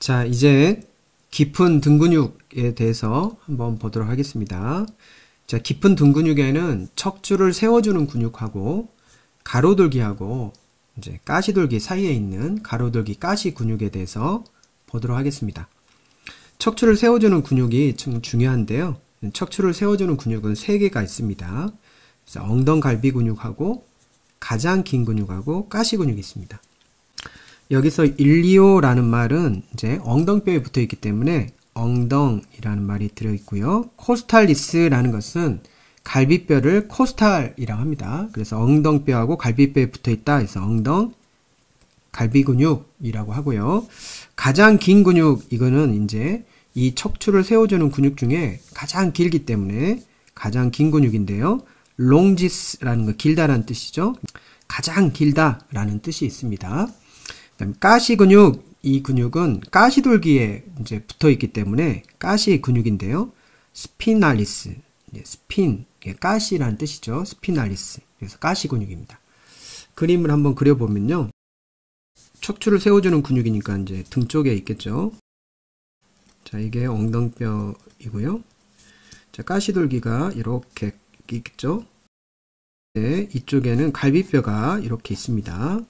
자, 이제 깊은 등 근육에 대해서 한번 보도록 하겠습니다. 자, 깊은 등 근육에는 척추를 세워주는 근육하고 가로돌기하고 이제 가시돌기 사이에 있는 가로돌기 가시 근육에 대해서 보도록 하겠습니다. 척추를 세워주는 근육이 좀 중요한데요. 척추를 세워주는 근육은 3개가 있습니다. 그래서 엉덩갈비 근육하고 가장 긴 근육하고 가시 근육이 있습니다. 여기서 일리오라는 말은 이제 엉덩뼈에 붙어 있기 때문에 엉덩이라는 말이 들어있고요. 코스탈리스라는 것은 갈비뼈를 코스탈이라고 합니다. 그래서 엉덩뼈하고 갈비뼈에 붙어 있다 해서 엉덩 갈비 근육이라고 하고요. 가장 긴 근육, 이거는 이제 이 척추를 세워주는 근육 중에 가장 길기 때문에 가장 긴 근육인데요. 롱지스라는 거 길다라는 뜻이죠. 가장 길다라는 뜻이 있습니다. 그다음에 가시 근육, 이 근육은 가시돌기에 이제 붙어 있기 때문에 가시 근육인데요. 스피날리스, 스핀, 가시라는 뜻이죠. 스피날리스. 그래서 가시 근육입니다. 그림을 한번 그려보면요. 척추를 세워주는 근육이니까 이제 등 쪽에 있겠죠. 자, 이게 엉덩뼈이고요. 자, 가시돌기가 이렇게 있겠죠. 네, 이쪽에는 갈비뼈가 이렇게 있습니다.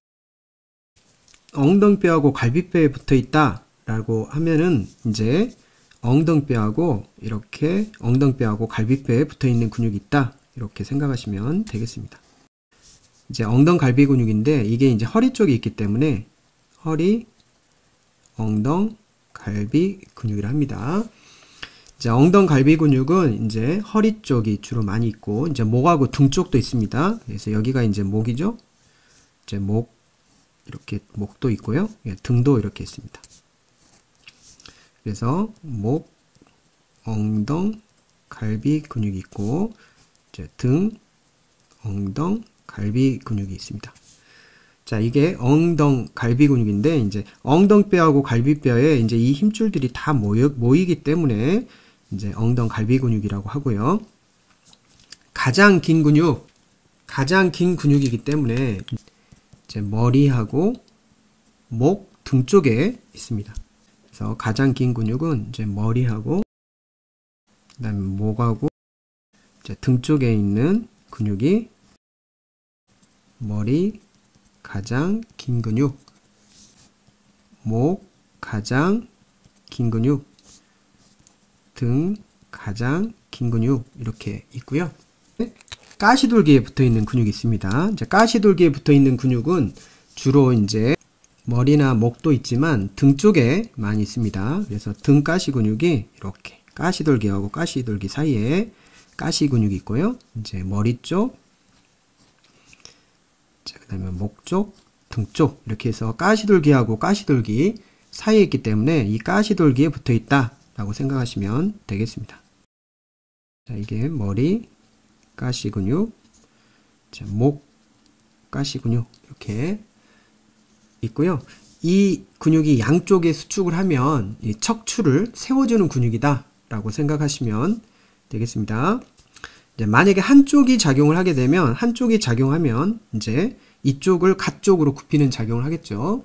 엉덩뼈하고 갈비뼈에 붙어 있다 라고 하면은 이제 엉덩뼈하고 이렇게 엉덩뼈하고 갈비뼈에 붙어 있는 근육이 있다, 이렇게 생각하시면 되겠습니다. 이제 엉덩갈비 근육인데 이게 이제 허리 쪽에 있기 때문에 허리 엉덩갈비 근육이라 합니다. 이제 엉덩갈비 근육은 이제 허리 쪽이 주로 많이 있고 이제 목하고 등 쪽도 있습니다. 그래서 여기가 이제 목이죠. 이제 목, 이렇게 목도 있고요. 등도 이렇게 있습니다. 그래서 목, 엉덩, 갈비 근육이 있고 이제 등, 엉덩, 갈비 근육이 있습니다. 자, 이게 엉덩 갈비 근육인데 이제 엉덩뼈하고 갈비뼈에 이제 이 힘줄들이 다 모이기 때문에 이제 엉덩 갈비 근육이라고 하고요. 가장 긴 근육, 가장 긴 근육이기 때문에 이제 머리하고 목, 등 쪽에 있습니다. 그래서 가장 긴 근육은 이제 머리하고 그다음에 목하고 이제 등 쪽에 있는 근육이 머리 가장 긴 근육, 목 가장 긴 근육, 등 가장 긴 근육, 이렇게 있고요. 가시돌기에 붙어 있는 근육이 있습니다. 이제 가시돌기에 붙어 있는 근육은 주로 이제 머리나 목도 있지만 등 쪽에 많이 있습니다. 그래서 등 가시 근육이 이렇게 가시돌기하고 가시돌기 사이에 가시 근육이 있고요. 이제 머리 쪽, 그 다음에 목 쪽, 등 쪽, 이렇게 해서 가시돌기하고 가시돌기 사이에 있기 때문에 이 가시돌기에 붙어 있다 라고 생각하시면 되겠습니다. 자, 이게 머리 가시 근육, 자, 목 가시 근육 이렇게 있고요. 이 근육이 양쪽에 수축을 하면 이 척추를 세워주는 근육이다 라고 생각하시면 되겠습니다. 이제 만약에 한쪽이 작용을 하게 되면, 한쪽이 작용하면 이제 이쪽을 가쪽으로 굽히는 작용을 하겠죠.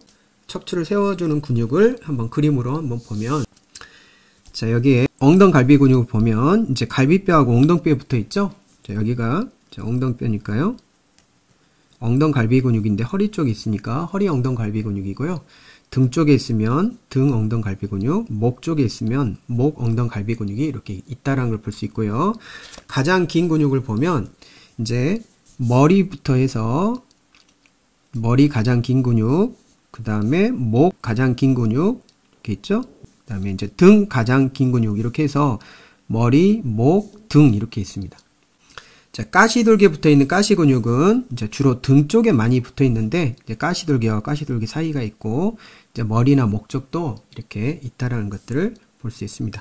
척추를 세워주는 근육을 한번 그림으로 한번 보면, 자, 여기에 엉덩갈비 근육을 보면 이제 갈비뼈하고 엉덩뼈에 붙어 있죠. 자, 여기가 엉덩뼈니까요. 엉덩갈비 근육인데 허리 쪽에 있으니까 허리 엉덩갈비 근육이고요. 등 쪽에 있으면 등 엉덩갈비 근육, 목 쪽에 있으면 목 엉덩갈비 근육이 이렇게 있다라는 걸 볼 수 있고요. 가장 긴 근육을 보면 이제 머리부터 해서 머리 가장 긴 근육, 그 다음에 목 가장 긴 근육 이렇게 있죠. 그 다음에 이제 등 가장 긴 근육, 이렇게 해서 머리, 목, 등 이렇게 있습니다. 자, 가시돌기에 붙어 있는 가시 근육은 이제 주로 등 쪽에 많이 붙어 있는데 이제 가시돌기와 가시돌기 사이가 있고 이제 머리나 목 쪽도 이렇게 있다라는 것들을 볼 수 있습니다.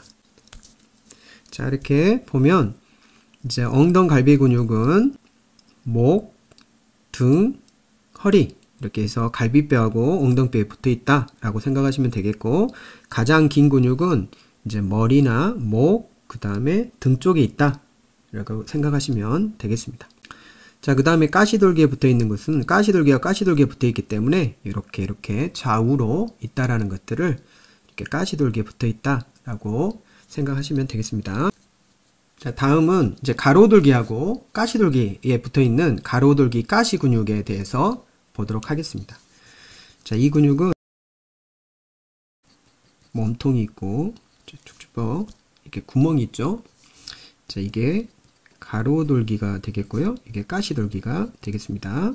자, 이렇게 보면 이제 엉덩갈비 근육은 목, 등, 허리 이렇게 해서 갈비뼈하고 엉덩뼈에 붙어 있다라고 생각하시면 되겠고, 가장 긴 근육은 이제 머리나 목, 그 다음에 등 쪽에 있다 라고 생각하시면 되겠습니다. 자, 그 다음에 가시돌기에 붙어 있는 것은 가시돌기와 가시돌기에 붙어 있기 때문에 이렇게 좌우로 있다라는 것들을 이렇게 가시돌기에 붙어 있다 라고 생각하시면 되겠습니다. 자, 다음은 이제 가로돌기하고 가시돌기에 붙어 있는 가로돌기 가시 근육에 대해서 보도록 하겠습니다. 자, 이 근육은 몸통이 있고 축축뼈 이렇게 구멍이 있죠. 자, 이게 가로돌기가 되겠고요. 이게 가시돌기가 되겠습니다.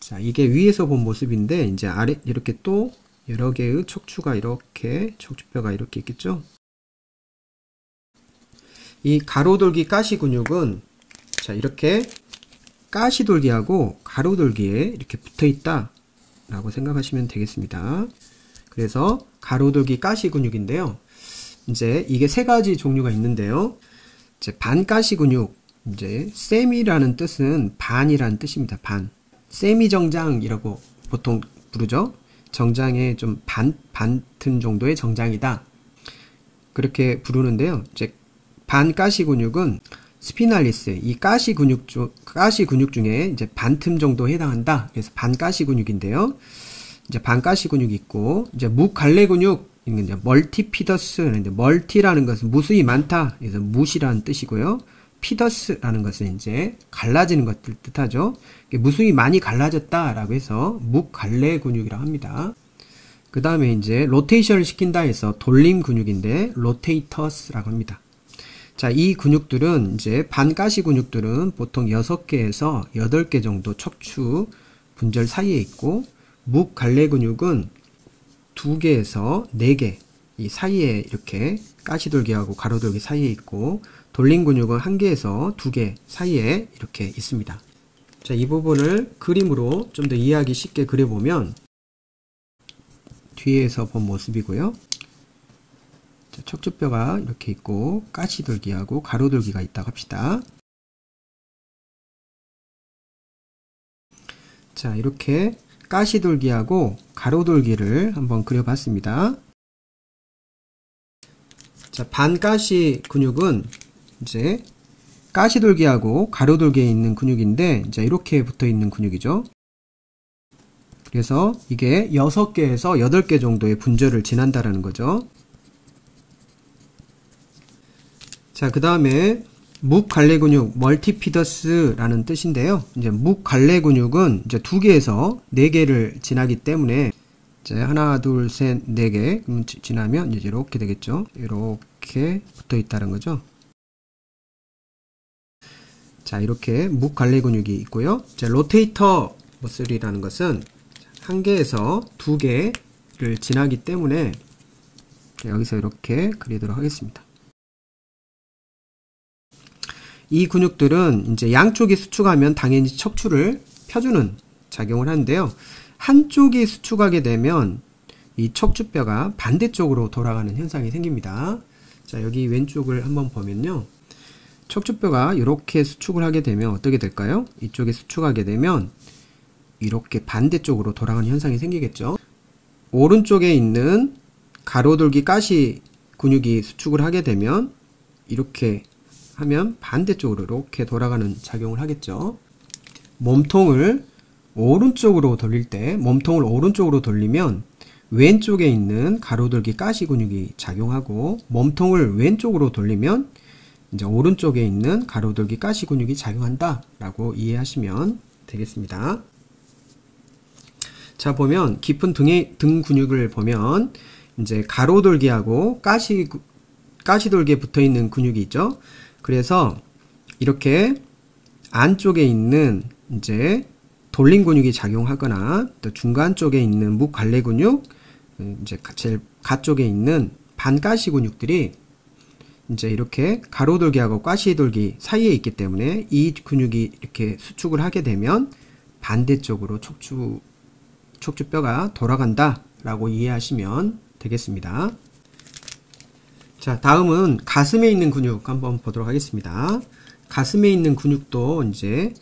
자, 이게 위에서 본 모습인데 이제 아래 이렇게 또 여러 개의 척추가 이렇게 척추뼈가 이렇게 있겠죠. 이 가로돌기 가시 근육은 자, 이렇게 가시돌기하고 가로돌기에 이렇게 붙어 있다 라고 생각하시면 되겠습니다. 그래서 가로돌기 가시 근육인데요. 이제 이게 세 가지 종류가 있는데요. 이제 반가시 근육, 이제 세미라는 뜻은 반이라는 뜻입니다. 반. 세미정장이라고 보통 부르죠. 정장의 좀 반틈 정도의 정장이다. 그렇게 부르는데요. 이제 반가시 근육은 스피날리스, 이 가시 근육 중에 이제 반틈 정도에 해당한다. 그래서 반가시 근육인데요. 이제 반가시 근육이 있고, 이제 무갈래 근육, 이제 멀티피더스, 이제 멀티라는 것은 무수히 많다. 그래서 무시라는 뜻이고요. 피더스라는 것은 이제 갈라지는 것들 뜻하죠. 무수히 많이 갈라졌다라고 해서 무갈래 근육이라고 합니다. 그 다음에 이제 로테이션을 시킨다 해서 돌림 근육인데 로테이터스라고 합니다. 자, 이 근육들은 이제 반가시 근육들은 보통 6개에서 8개 정도 척추 분절 사이에 있고, 묵갈래 근육은 2개에서 4개 이 사이에 이렇게 가시돌기하고 가로돌기 사이에 있고, 돌림 근육은 1개에서 2개 사이에 이렇게 있습니다. 자, 이 부분을 그림으로 좀 더 이해하기 쉽게 그려보면 뒤에서 본 모습이고요. 자, 척추뼈가 이렇게 있고 가시돌기하고 가로돌기가 있다고 합시다. 자, 이렇게 가시돌기하고 가로돌기를 한번 그려봤습니다. 자, 반가시 근육은 이제 가시돌기하고 가로돌기에 있는 근육인데 이제 이렇게 붙어 있는 근육이죠. 그래서 이게 6개에서 8개 정도의 분절을 지난다라는 거죠. 자, 그 다음에 묵갈래 근육, 멀티피더스라는 뜻인데요. 이제 묵갈래 근육은 이제 2개에서 4개를 지나기 때문에 이제 하나, 둘, 셋, 4개 지나면 이제 이렇게 되겠죠. 이렇게 붙어 있다는 거죠. 자, 이렇게 묵갈래 근육이 있고요. 자, 로테이터 머슬이라는 것은 1개에서 2개를 지나기 때문에 여기서 이렇게 그리도록 하겠습니다. 이 근육들은 이제 양쪽이 수축하면 당연히 척추를 펴주는 작용을 하는데요. 한쪽이 수축하게 되면 이 척추뼈가 반대쪽으로 돌아가는 현상이 생깁니다. 자, 여기 왼쪽을 한번 보면요. 척추뼈가 이렇게 수축을 하게 되면 어떻게 될까요? 이쪽에 수축하게 되면 이렇게 반대쪽으로 돌아가는 현상이 생기겠죠. 오른쪽에 있는 가로돌기 가시 근육이 수축을 하게 되면 이렇게 하면 반대쪽으로 이렇게 돌아가는 작용을 하겠죠. 몸통을 오른쪽으로 돌릴 때, 몸통을 오른쪽으로 돌리면 왼쪽에 있는 가로돌기 가시 근육이 작용하고, 몸통을 왼쪽으로 돌리면 이제 오른쪽에 있는 가로돌기 가시 근육이 작용한다 라고 이해하시면 되겠습니다. 자, 보면 깊은 등 근육을 보면 이제 가로돌기하고 가시돌기에 붙어 있는 근육이 있죠. 그래서 이렇게 안쪽에 있는 이제 돌림 근육이 작용하거나 또 중간 쪽에 있는 묵갈래 근육, 이제 제일 가쪽에 있는 반가시 근육들이 이제 이렇게 가로돌기하고 가시돌기 사이에 있기 때문에 이 근육이 이렇게 수축을 하게 되면 반대쪽으로 척추뼈가 돌아간다 라고 이해하시면 되겠습니다. 자, 다음은 가슴에 있는 근육 한번 보도록 하겠습니다. 가슴에 있는 근육도 이제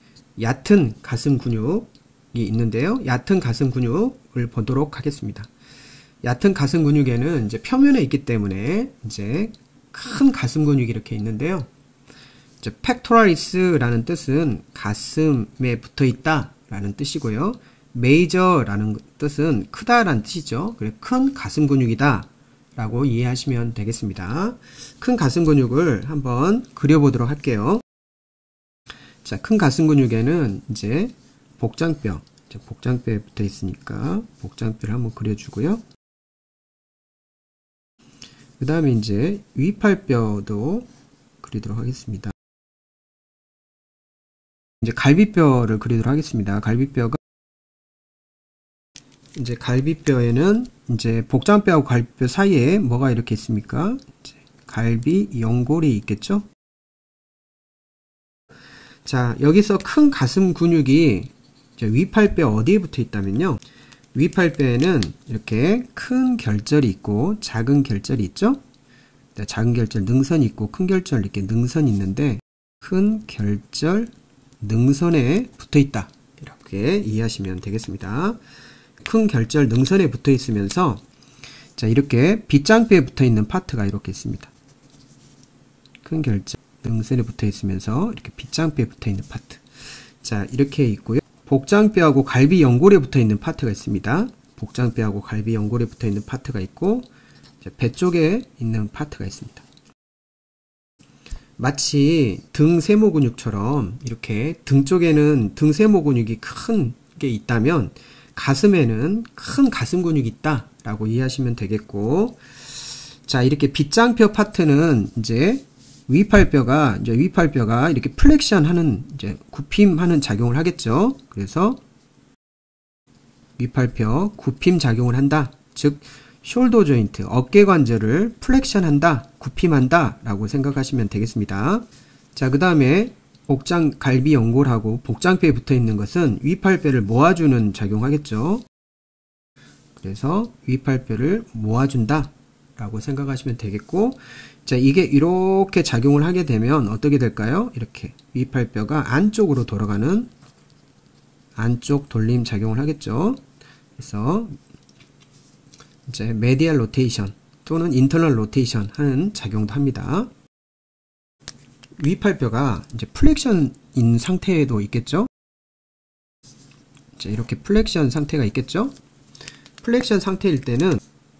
얕은 가슴 근육이 있는데요. 얕은 가슴 근육을 보도록 하겠습니다. 얕은 가슴 근육에는 이제 표면에 있기 때문에 이제 큰 가슴 근육이 이렇게 있는데요. 이제 pectoralis라는 뜻은 가슴에 붙어 있다 라는 뜻이고요. major라는 뜻은 크다라는 뜻이죠. 그래, 큰 가슴 근육이다 라고 이해하시면 되겠습니다. 큰 가슴 근육을 한번 그려보도록 할게요. 자, 큰 가슴 근육에는 이제 복장뼈, 복장뼈에 붙어 있으니까 복장뼈를 한번 그려주고요. 그 다음에 이제 위팔뼈도 그리도록 하겠습니다. 이제 갈비뼈를 그리도록 하겠습니다. 갈비뼈가 이제 갈비뼈에는 이제 복장뼈하고 갈비뼈 사이에 뭐가 이렇게 있습니까? 이제 갈비 연골이 있겠죠? 자, 여기서 큰 가슴 근육이 위팔뼈 어디에 붙어 있다면요. 위팔뼈에는 이렇게 큰 결절이 있고 작은 결절이 있죠? 작은 결절 능선이 있고 큰 결절 이렇게 능선이 있는데 큰 결절 능선에 붙어 있다. 이렇게 이해하시면 되겠습니다. 큰 결절 능선에 붙어 있으면서 자, 이렇게 빗장뼈에 붙어 있는 파트가 이렇게 있습니다. 큰 결절 능선에 붙어 있으면서 이렇게 빗장뼈에 붙어 있는 파트. 자, 이렇게 있고요. 복장뼈하고 갈비 연골에 붙어 있는 파트가 있습니다. 복장뼈하고 갈비 연골에 붙어 있는 파트가 있고 배 쪽에 있는 파트가 있습니다. 마치 등 세모 근육처럼 이렇게 등 쪽에는 등 세모 근육이 큰 게 있다면 가슴에는 큰 가슴 근육이 있다 라고 이해하시면 되겠고, 자, 이렇게 빗장뼈 파트는 이제 위팔뼈가 이렇게 플렉션 하는, 이제 굽힘하는 작용을 하겠죠. 그래서 위팔뼈 굽힘 작용을 한다. 즉, 숄더 조인트, 어깨 관절을 플렉션 한다, 굽힘한다 라고 생각하시면 되겠습니다. 자, 그 다음에 복장 갈비 연골하고 복장뼈에 붙어 있는 것은 위팔뼈를 모아주는 작용하겠죠. 그래서 위팔뼈를 모아준다 라고 생각하시면 되겠고, 자, 이게 이렇게 작용을 하게 되면 어떻게 될까요? 이렇게 위팔뼈가 안쪽으로 돌아가는 안쪽 돌림 작용을 하겠죠. 그래서 이제 메디얼 로테이션 또는 인터널 로테이션 하는 작용도 합니다. 위팔뼈가 이제 플렉션인 상태에도 있겠죠. 자, 이렇게 플렉션 상태가 있겠죠. 플렉션 상태일 때는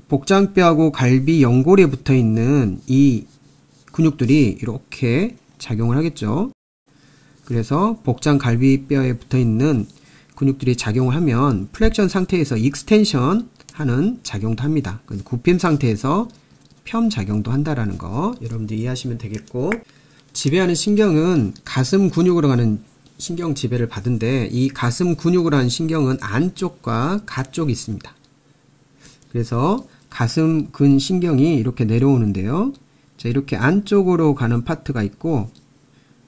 복장뼈하고 갈비 연골에 붙어 있는 이 근육들이 이렇게 작용을 하겠죠. 그래서 복장 갈비뼈에 붙어 있는 근육들이 작용을 하면 플렉션 상태에서 익스텐션 하는 작용도 합니다. 굽힘 상태에서 펴 작용도 한다라는 거 여러분들 이해하시면 되겠고, 지배하는 신경은 가슴 근육으로 가는 신경 지배를 받은데 이 가슴 근육으로 하는 신경은 안쪽과 가쪽이 있습니다. 그래서 가슴 근 신경이 이렇게 내려오는데요. 자, 이렇게 안쪽으로 가는 파트가 있고,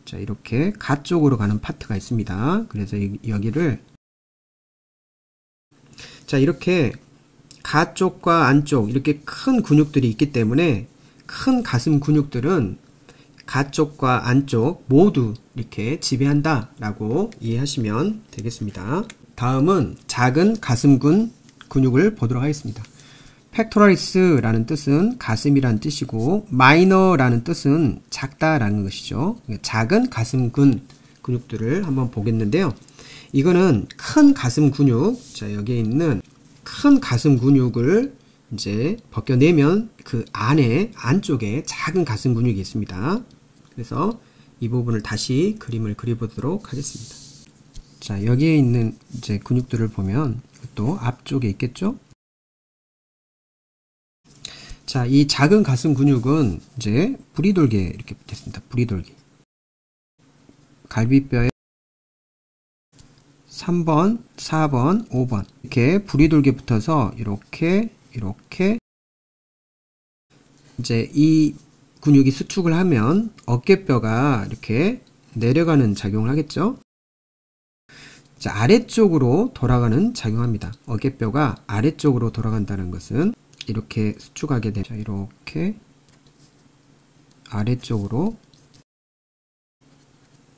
자, 이렇게 가쪽으로 가는 파트가 있습니다. 그래서 여기를 자, 이렇게 가쪽과 안쪽 이렇게 큰 근육들이 있기 때문에 큰 가슴 근육들은 가쪽과 안쪽 모두 이렇게 지배한다 라고 이해하시면 되겠습니다. 다음은 작은 가슴근 근육을 보도록 하겠습니다. 팩토라리스라는 뜻은 가슴이라는 뜻이고 마이너라는 뜻은 작다라는 것이죠. 작은 가슴근 근육들을 한번 보겠는데요. 이거는 큰 가슴 근육, 자, 여기에 있는 큰 가슴 근육을 이제 벗겨내면 그 안쪽에 작은 가슴 근육이 있습니다. 그래서 이 부분을 다시 그림을 그려보도록 하겠습니다. 자, 여기에 있는 이제 근육들을 보면 또 앞쪽에 있겠죠? 자, 이 작은 가슴 근육은 이제 부리돌기에 이렇게 붙었습니다. 부리돌기. 갈비뼈에 3번, 4번, 5번 이렇게 부리돌기에 붙어서 이렇게 이제 이 근육이 수축을 하면 어깨뼈가 이렇게 내려가는 작용을 하겠죠. 자, 아래쪽으로 돌아가는 작용합니다. 어깨뼈가 아래쪽으로 돌아간다는 것은 이렇게 수축하게 되죠. 이렇게 아래쪽으로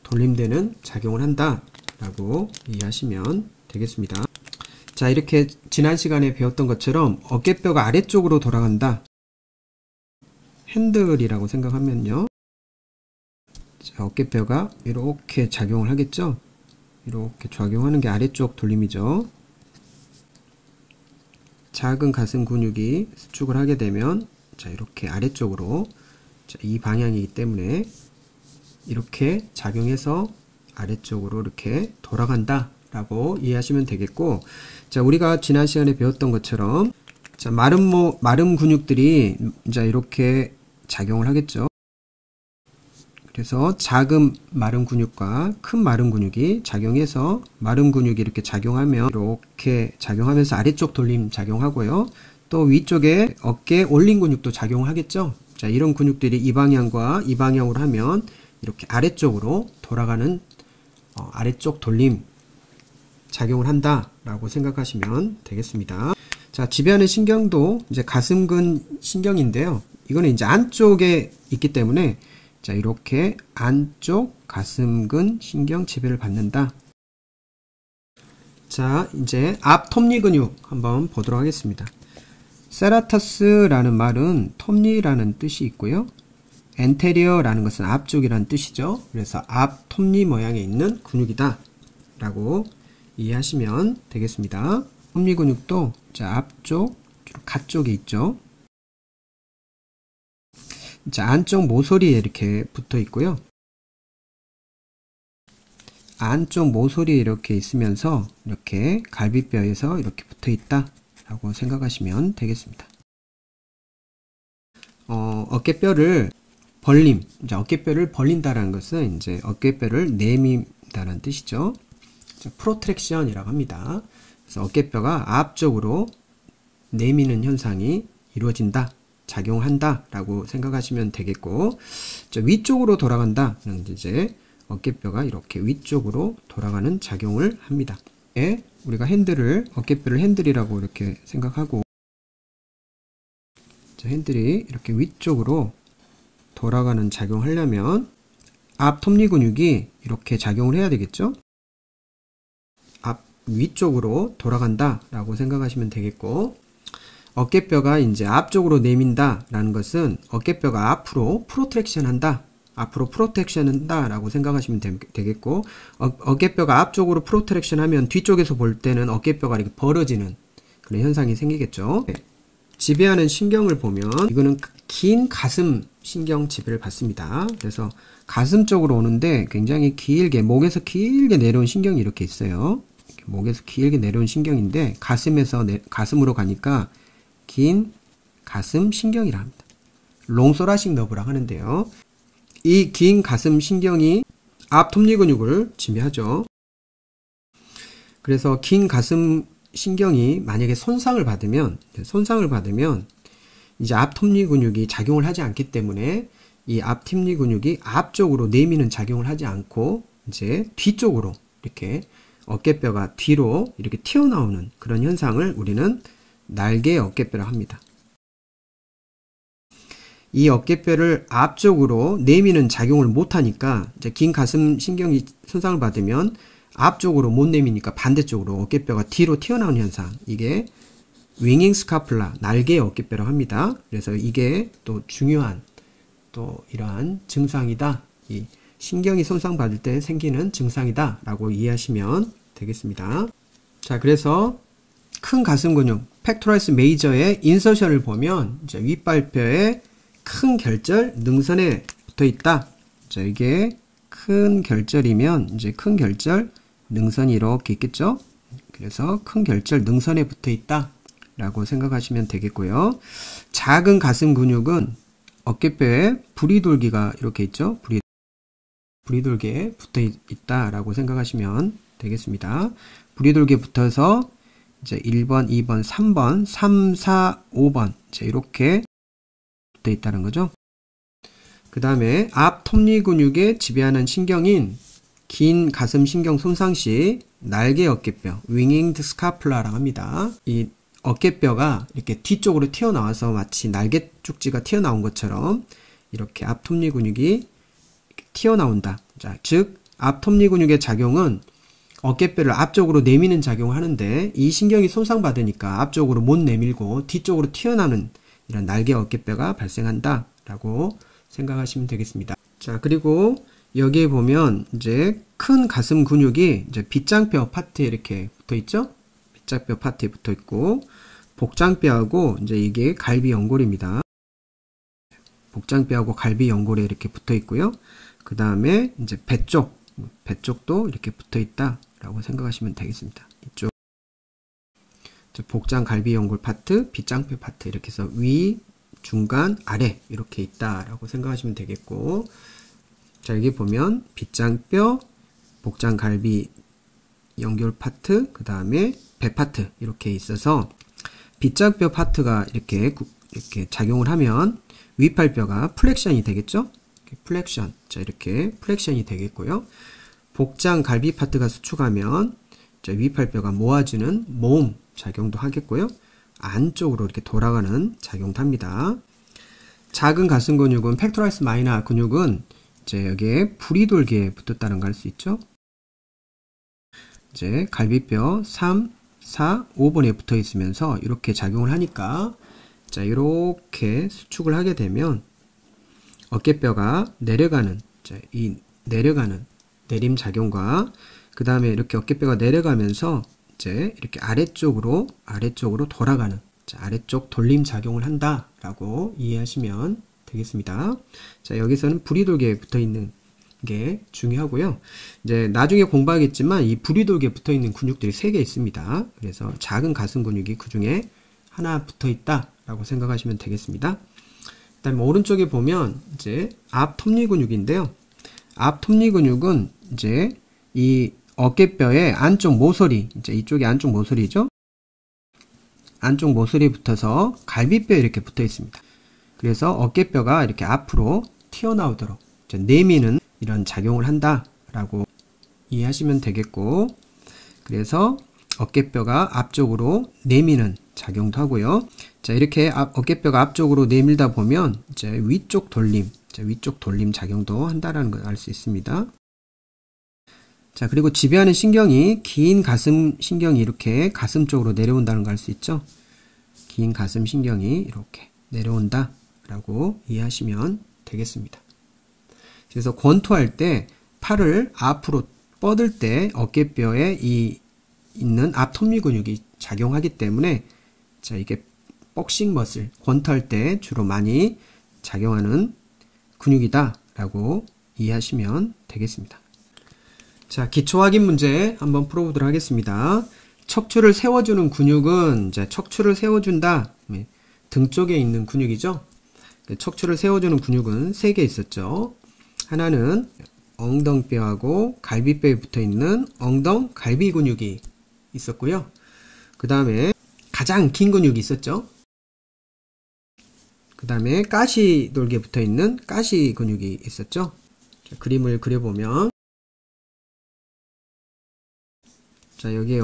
돌림되는 작용을 한다 라고 이해하시면 되겠습니다. 자, 이렇게 지난 시간에 배웠던 것처럼 어깨뼈가 아래쪽으로 돌아간다. 핸들이라고 생각하면요. 자, 어깨뼈가 이렇게 작용을 하겠죠. 이렇게 작용하는 게 아래쪽 돌림이죠. 작은 가슴 근육이 수축을 하게 되면 자, 이렇게 아래쪽으로, 자, 이 방향이기 때문에 이렇게 작용해서 아래쪽으로 이렇게 돌아간다 라고 이해하시면 되겠고, 자, 우리가 지난 시간에 배웠던 것처럼, 자, 마른 근육들이 이제 이렇게 작용을 하겠죠. 그래서 작은 마른 근육과 큰 마른 근육이 작용해서 마른 근육이 이렇게 작용하면 이렇게 작용하면서 아래쪽 돌림 작용하고요. 또 위쪽에 어깨 올린 근육도 작용하겠죠. 자, 이런 근육들이 이 방향과 이 방향으로 하면 이렇게 아래쪽으로 돌아가는 아래쪽 돌림 작용을 한다 라고 생각하시면 되겠습니다. 자, 지배하는 신경도 이제 가슴근 신경인데요. 이거는 이제 안쪽에 있기 때문에, 자, 이렇게 안쪽 가슴근 신경 지배를 받는다. 자, 이제 앞 톱니 근육 한번 보도록 하겠습니다. 세라터스라는 말은 톱니라는 뜻이 있고요. 엔테리어라는 것은 앞쪽이라는 뜻이죠. 그래서 앞 톱니 모양에 있는 근육이다 라고 이해하시면 되겠습니다. 톱니 근육도, 자, 앞쪽, 가쪽에 있죠. 자, 안쪽 모서리에 이렇게 붙어 있고요. 안쪽 모서리에 이렇게 있으면서 이렇게 갈비뼈에서 이렇게 붙어 있다 라고 생각하시면 되겠습니다. 어깨뼈를 벌림, 이제 어깨뼈를 벌린다라는 것은 이제 어깨뼈를 내민다는 뜻이죠. 프로트랙션이라고 합니다. 그래서 어깨뼈가 앞쪽으로 내미는 현상이 이루어진다, 작용한다 라고 생각하시면 되겠고, 위쪽으로 돌아간다, 이제 어깨뼈가 이렇게 위쪽으로 돌아가는 작용을 합니다. 우리가 어깨뼈를 핸들이라고 이렇게 생각하고, 핸들이 이렇게 위쪽으로 돌아가는 작용을 하려면 앞 톱니 근육이 이렇게 작용을 해야 되겠죠. 위쪽으로 돌아간다 라고 생각하시면 되겠고, 어깨뼈가 이제 앞쪽으로 내민다 라는 것은 어깨뼈가 앞으로 프로트랙션 한다, 라고 생각하시면 되겠고, 어깨뼈가 앞쪽으로 프로트랙션 하면 뒤쪽에서 볼 때는 어깨뼈가 이렇게 벌어지는 그런 현상이 생기겠죠. 지배하는 신경을 보면 이거는 긴 가슴 신경 지배를 받습니다. 그래서 가슴 쪽으로 오는데 굉장히 길게, 목에서 길게 내려온 신경이 이렇게 있어요. 목에서 길게 내려온 신경인데 가슴으로 가니까 긴 가슴 신경이라 합니다. 롱소라식 너브라고 하는데요. 이 긴 가슴 신경이 앞 톱니 근육을 지배하죠. 그래서 긴 가슴 신경이 만약에 손상을 받으면 이제 앞 톱니 근육이 작용을 하지 않기 때문에 이 앞 톱니 근육이 앞쪽으로 내미는 작용을 하지 않고 이제 뒤쪽으로 이렇게 어깨뼈가 뒤로 이렇게 튀어나오는 그런 현상을 우리는 날개 어깨뼈라고 합니다. 이 어깨뼈를 앞쪽으로 내미는 작용을 못하니까 이제 긴 가슴 신경이 손상을 받으면 앞쪽으로 못 내미니까 반대쪽으로 어깨뼈가 뒤로 튀어나오는 현상, 이게 윙잉 스카플라, 날개 어깨뼈라고 합니다. 그래서 이게 또 중요한 또 이러한 증상이다, 이 신경이 손상받을 때 생기는 증상이다 라고 이해하시면 되겠습니다. 자, 그래서 큰 가슴 근육 팩토럴리스 메이저의 인서션을 보면 이제 윗발뼈에 큰 결절 능선에 붙어 있다. 자, 이게 큰 결절이면 이제 큰 결절 능선이 이렇게 있겠죠. 그래서 큰 결절 능선에 붙어 있다 라고 생각하시면 되겠고요. 작은 가슴 근육은 어깨뼈에 부리돌기가 이렇게 있죠. 부리돌기에 붙어 있다 라고 생각하시면 되겠습니다. 부리돌기에 붙어서 이제 1번, 2번, 3번, 3, 4, 5번 이렇게 붙어 있다는 거죠. 그 다음에 앞 톱니 근육에 지배하는 신경인 긴 가슴 신경 손상 시 날개 어깨뼈, 윙잉드 스카플라라고 합니다. 이 어깨뼈가 이렇게 뒤쪽으로 튀어나와서 마치 날개 쪽지가 튀어나온 것처럼 이렇게 앞 톱니 근육이 튀어나온다. 자, 즉 앞 톱니 근육의 작용은 어깨뼈를 앞쪽으로 내미는 작용을 하는데 이 신경이 손상받으니까 앞쪽으로 못 내밀고 뒤쪽으로 튀어나오는 이런 날개 어깨뼈가 발생한다 라고 생각하시면 되겠습니다. 자, 그리고 여기에 보면 이제 큰 가슴 근육이 이제 빗장뼈 파트에 이렇게 붙어 있죠. 빗장뼈 파트에 붙어 있고 복장뼈하고 이제 이게 갈비 연골입니다. 복장뼈하고 갈비 연골에 이렇게 붙어 있고요. 그 다음에 이제 배 쪽도 이렇게 붙어 있다라고 생각하시면 되겠습니다. 이쪽 복장 갈비 연골 파트, 빗장뼈 파트 이렇게 해서 위, 중간, 아래 이렇게 있다라고 생각하시면 되겠고, 자 여기 보면 빗장뼈, 복장 갈비 연골 파트, 그 다음에 배 파트 이렇게 있어서 빗장뼈 파트가 이렇게 작용을 하면 위팔뼈가 플렉션이 되겠죠? 플렉션. 자, 이렇게 플렉션이 되겠고요. 복장 갈비 파트가 수축하면 자, 위팔뼈가 모아주는 모음 작용도 하겠고요. 안쪽으로 이렇게 돌아가는 작용도 합니다. 작은 가슴 근육은 팩토럴리스 마이너 근육은 이제 여기에 부리돌기에 붙었다는 걸 알 수 있죠. 이제 갈비뼈 3, 4, 5번에 붙어 있으면서 이렇게 작용을 하니까 자, 이렇게 수축을 하게 되면 어깨뼈가 내려가는, 자, 이 내려가는 내림 작용과 그 다음에 이렇게 어깨뼈가 내려가면서 이제 이렇게 아래쪽으로 돌아가는, 자, 아래쪽 돌림 작용을 한다라고 이해하시면 되겠습니다. 자, 여기서는 부리돌기에 붙어 있는 게 중요하고요. 이제 나중에 공부하겠지만 이 부리돌기에 붙어 있는 근육들이 3개 있습니다. 그래서 작은 가슴 근육이 그 중에 하나 붙어 있다 라고 생각하시면 되겠습니다. 그 다음에 오른쪽에 보면 이제 앞 톱니 근육인데요. 앞 톱니 근육은 이제 이 어깨뼈의 안쪽 모서리, 이제 이쪽이 안쪽 모서리죠. 안쪽 모서리에 붙어서 갈비뼈에 이렇게 붙어 있습니다. 그래서 어깨뼈가 이렇게 앞으로 튀어나오도록 내미는 이런 작용을 한다라고 이해하시면 되겠고, 그래서 어깨뼈가 앞쪽으로 내미는 작용도 하고요. 자, 이렇게 어깨뼈가 앞쪽으로 내밀다 보면 이제 위쪽 돌림 작용도 한다라는 걸 알 수 있습니다. 자, 그리고 지배하는 신경이 긴 가슴 신경이 이렇게 가슴 쪽으로 내려온다는 걸 알 수 있죠. 긴 가슴 신경이 이렇게 내려온다라고 이해하시면 되겠습니다. 그래서 권투할 때 팔을 앞으로 뻗을 때 어깨뼈에 있는 앞 톱니 근육이 작용하기 때문에 자, 이게 복싱 머슬, 권투할 때 주로 많이 작용하는 근육이다 라고 이해하시면 되겠습니다. 자, 기초 확인 문제 한번 풀어보도록 하겠습니다. 척추를 세워주는 근육은 이제 척추를 세워준다, 등 쪽에 있는 근육이죠. 척추를 세워주는 근육은 3개 있었죠. 하나는 엉덩뼈하고 갈비뼈에 붙어있는 엉덩갈비 근육이 있었고요. 그 다음에 가장 긴 근육이 있었죠. 그 다음에 가시돌기에 붙어있는 가시 근육이 있었죠. 자, 그림을 그려보면 자, 여기에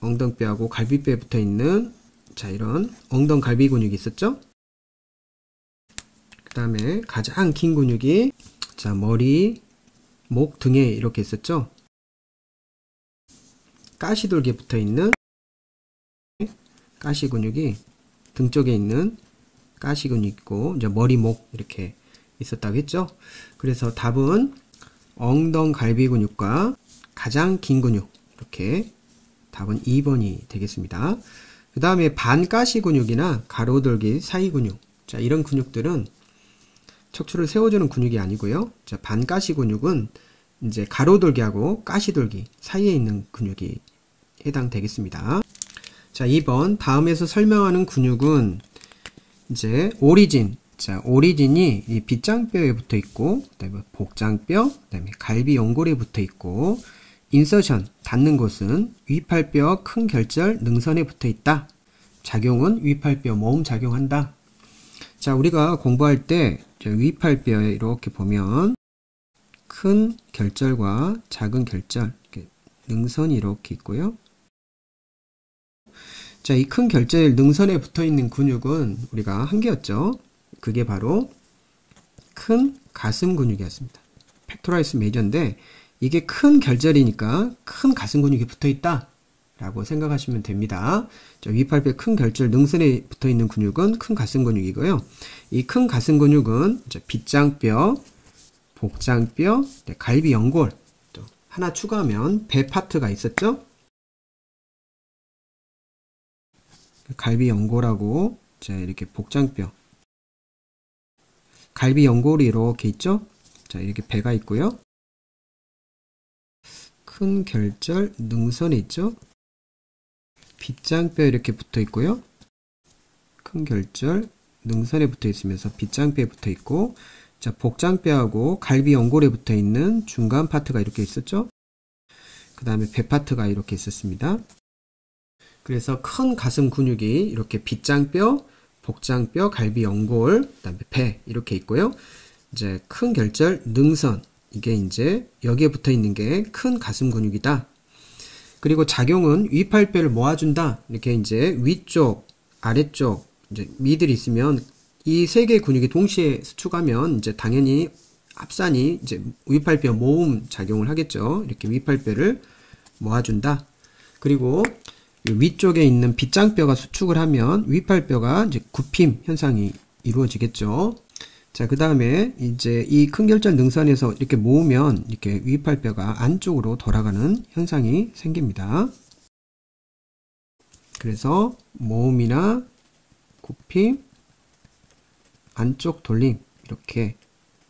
엉덩뼈하고 갈비뼈에 붙어있는 자, 이런 엉덩갈비 근육이 있었죠. 그 다음에 가장 긴 근육이 자, 머리, 목 등에 이렇게 있었죠. 가시돌기에 붙어있는 가시 근육이 등 쪽에 있는 가시 근육 있고 이제 머리, 목 이렇게 있었다고 했죠. 그래서 답은 엉덩갈비 근육과 가장 긴 근육, 이렇게 답은 2번이 되겠습니다. 그 다음에 반가시 근육이나 가로돌기 사이 근육, 자, 이런 근육들은 척추를 세워주는 근육이 아니고요. 자, 반가시 근육은 이제 가로돌기하고 가시돌기 사이에 있는 근육이 해당되겠습니다. 자, 2번 다음에서 설명하는 근육은 이제 오리진. 자, 오리진이 이 빗장뼈에 붙어 있고, 그다음에 복장뼈, 그다음에 갈비 연골에 붙어 있고, 인서션 닿는 곳은 위팔뼈 큰 결절 능선에 붙어 있다. 작용은 위팔뼈 모음 작용한다. 자, 우리가 공부할 때 위팔뼈에 이렇게 보면 큰 결절과 작은 결절, 이렇게 능선이 이렇게 있고요. 자, 이 큰 결절 능선에 붙어 있는 근육은 우리가 한 개였죠. 그게 바로 큰 가슴 근육이었습니다. 팩토럴리스 메이저인데 이게 큰 결절이니까 큰 가슴 근육이 붙어 있다 라고 생각하시면 됩니다. 자, 위팔뼈 큰 결절 능선에 붙어 있는 근육은 큰 가슴 근육이고요. 이 큰 가슴 근육은 이제 빗장뼈, 복장뼈, 갈비 연골, 또 하나 추가하면 배 파트가 있었죠. 갈비 연골하고 자, 이렇게 복장뼈, 갈비 연골이 이렇게 있죠. 자, 이렇게 배가 있고요. 큰 결절 능선에 있죠. 빗장뼈 이렇게 붙어 있고요. 큰 결절 능선에 붙어 있으면서 빗장뼈에 붙어 있고, 자, 복장뼈하고 갈비 연골에 붙어 있는 중간 파트가 이렇게 있었죠. 그 다음에 배 파트가 이렇게 있었습니다. 그래서 큰 가슴 근육이 이렇게 빗장뼈, 복장뼈, 갈비 연골, 그 다음에 배 이렇게 있고요. 이제 큰 결절 능선, 이게 이제 여기에 붙어 있는 게 큰 가슴 근육이다. 그리고 작용은 위팔뼈를 모아준다. 이렇게 이제 위쪽, 아래쪽, 이제 미들이 있으면 이 세 개의 근육이 동시에 수축하면 이제 당연히 합산이 이제 위팔뼈 모음 작용을 하겠죠. 이렇게 위팔뼈를 모아준다. 그리고 위쪽에 있는 빗장뼈가 수축을 하면 위팔뼈가 이제 굽힘 현상이 이루어지겠죠. 자, 그 다음에 이제 이 큰 결절 능선에서 이렇게 모으면 이렇게 위팔뼈가 안쪽으로 돌아가는 현상이 생깁니다. 그래서 모음이나 굽힘, 안쪽 돌림, 이렇게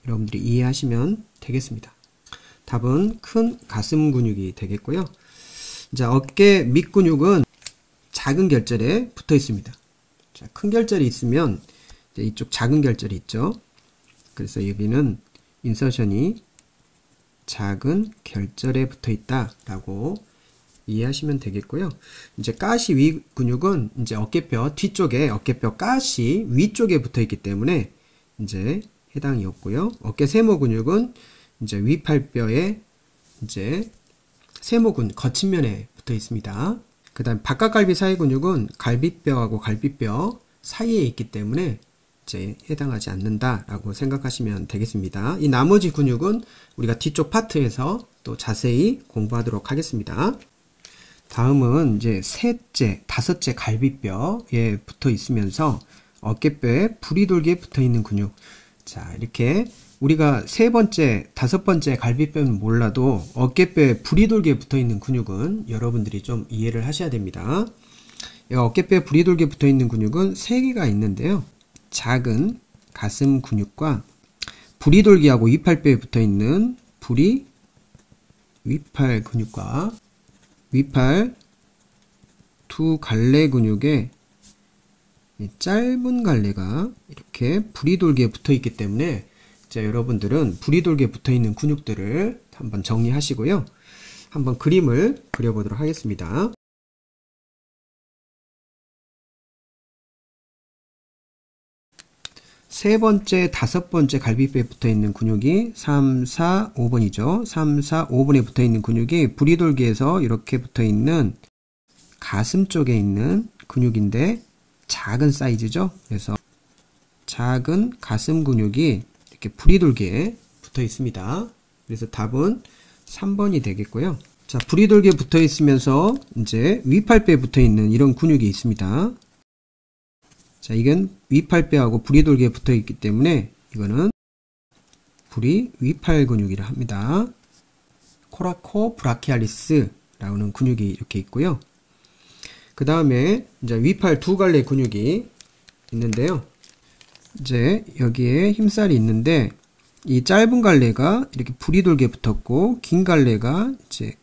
여러분들이 이해하시면 되겠습니다. 답은 큰 가슴 근육이 되겠고요. 자, 어깨 밑근육은 작은 결절에 붙어 있습니다. 자, 큰 결절이 있으면 이제 이쪽 작은 결절이 있죠. 그래서 여기는 인서션이 작은 결절에 붙어 있다 라고 이해하시면 되겠고요. 이제 가시 위 근육은 이제 어깨뼈 뒤쪽에 어깨뼈 가시 위쪽에 붙어 있기 때문에 이제 해당이 없고요. 어깨 세모 근육은 이제 위팔뼈에 이제 세모근 거친 면에 붙어 있습니다. 그 다음 바깥갈비 사이 근육은 갈비뼈하고 갈비뼈 사이에 있기 때문에 이제 해당하지 않는다라고 생각하시면 되겠습니다. 이 나머지 근육은 우리가 뒤쪽 파트에서 또 자세히 공부하도록 하겠습니다. 다음은 이제 셋째, 다섯째 갈비뼈에 붙어 있으면서 어깨뼈에 부리돌기에 붙어 있는 근육. 자, 이렇게 우리가 세 번째, 다섯 번째 갈비뼈는 몰라도 어깨뼈에 부리돌기에 붙어 있는 근육은 여러분들이 좀 이해를 하셔야 됩니다. 어깨뼈에 부리돌기에 붙어 있는 근육은 세 개가 있는데요. 작은 가슴 근육과 부리돌기하고 위팔뼈에 붙어 있는 위팔 근육과 위팔 두 갈래 근육에 짧은 갈래가 이렇게 부리돌기에 붙어 있기 때문에 자, 여러분들은 부리돌기에 붙어 있는 근육들을 한번 정리하시고요. 한번 그림을 그려보도록 하겠습니다. 세 번째, 다섯 번째 갈비뼈에 붙어 있는 근육이 3, 4, 5번이죠. 3, 4, 5번에 붙어 있는 근육이 부리돌기에서 이렇게 붙어 있는 가슴 쪽에 있는 근육인데 작은 사이즈죠. 그래서 작은 가슴 근육이 이렇게 부리돌기에 붙어 있습니다. 그래서 답은 3번이 되겠고요. 자, 부리돌기에 붙어 있으면서 이제 위팔뼈에 붙어 있는 이런 근육이 있습니다. 자, 이건 위팔뼈하고 부리돌기에 붙어 있기 때문에 이거는 위팔 근육이라 합니다. 코라코 브라키알리스라는 근육이 이렇게 있고요. 그 다음에 이제 위팔 두 갈래 근육이 있는데요. 이제 여기에 힘살이 있는데 이 짧은 갈래가 이렇게 부리돌기에 붙었고 긴 갈래가 이제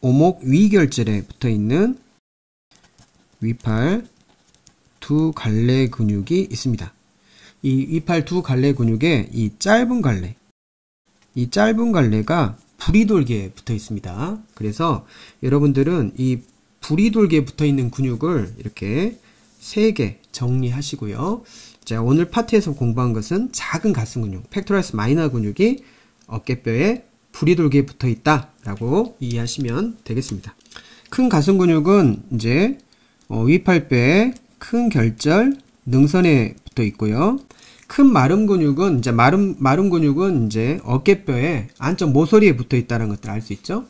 오목 위결절에 붙어 있는 위팔 두 갈래 근육이 있습니다. 이 위팔 두 갈래 근육에 이 짧은 갈래가 부리돌기에 붙어 있습니다. 그래서 여러분들은 이 부리돌기에 붙어 있는 근육을 이렇게 3개 정리하시고요. 자, 오늘 파트에서 공부한 것은 작은 가슴 근육, 팩토럴스 마이너 근육이 어깨뼈에 부리돌기에 붙어 있다 라고 이해하시면 되겠습니다. 큰 가슴 근육은 이제 위팔뼈에 큰 결절 능선에 붙어 있고요. 큰 마름 근육은 이제 마름 근육은 이제 어깨뼈에 안쪽 모서리에 붙어 있다는 것들 알 수 있죠.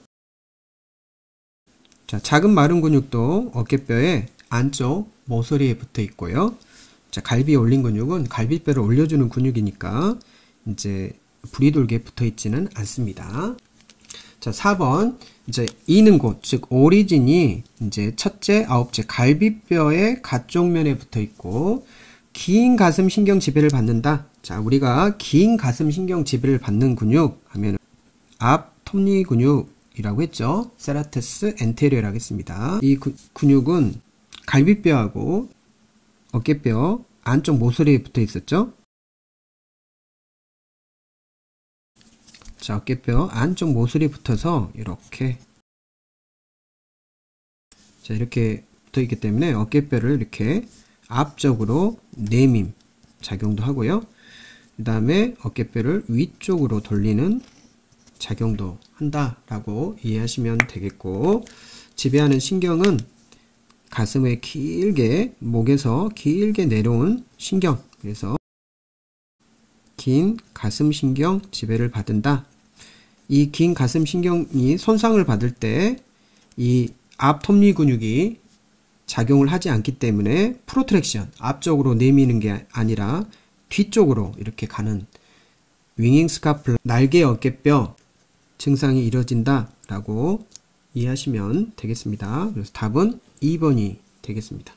자, 작은 마름 근육도 어깨뼈에 안쪽 모서리에 붙어 있고요. 자, 갈비에 올린 근육은 갈비뼈를 올려주는 근육이니까 이제 부리돌기에 붙어 있지는 않습니다. 자, 4번 이제 이는 곳, 즉 오리진이 이제 첫째, 아홉째 갈비뼈의 가쪽 면에 붙어 있고 긴 가슴 신경 지배를 받는다. 자, 우리가 긴 가슴 신경 지배를 받는 근육 하면 앞 톱니 근육이라고 했죠. 세라투스 엔테리어라고 했습니다. 이 근육은 갈비뼈하고 어깨뼈 안쪽 모서리에 붙어 있었죠. 자, 어깨뼈 안쪽 모서리에 붙어서 이렇게, 자, 이렇게 붙어 있기 때문에 어깨뼈를 이렇게 앞쪽으로 내밈 작용도 하고요. 그 다음에 어깨뼈를 위쪽으로 돌리는 작용도 한다라고 이해하시면 되겠고, 지배하는 신경은 가슴에 길게, 목에서 길게 내려온 신경, 그래서 긴 가슴 신경 지배를 받는다. 이 긴 가슴 신경이 손상을 받을 때 이 앞 톱니 근육이 작용을 하지 않기 때문에 프로트랙션, 앞쪽으로 내미는 게 아니라 뒤쪽으로 이렇게 가는 윙잉 스카플, 날개 어깨뼈 증상이 이뤄진다 라고 이해하시면 되겠습니다. 그래서 답은 2번이 되겠습니다.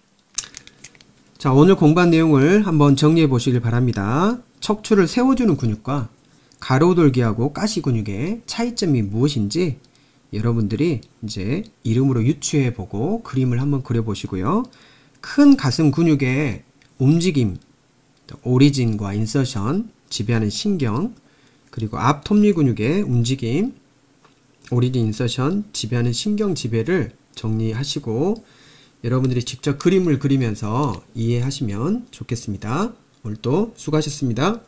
자, 오늘 공부한 내용을 한번 정리해 보시길 바랍니다. 척추를 세워주는 근육과 가로돌기하고 가시 근육의 차이점이 무엇인지 여러분들이 이제 이름으로 유추해 보고 그림을 한번 그려 보시고요. 큰 가슴 근육의 움직임, 오리진과 인서션, 지배하는 신경, 그리고 앞 톱니 근육의 움직임, 오리진, 인서션, 지배하는 신경 지배를 정리하시고 여러분들이 직접 그림을 그리면서 이해하시면 좋겠습니다. 오늘도 수고하셨습니다.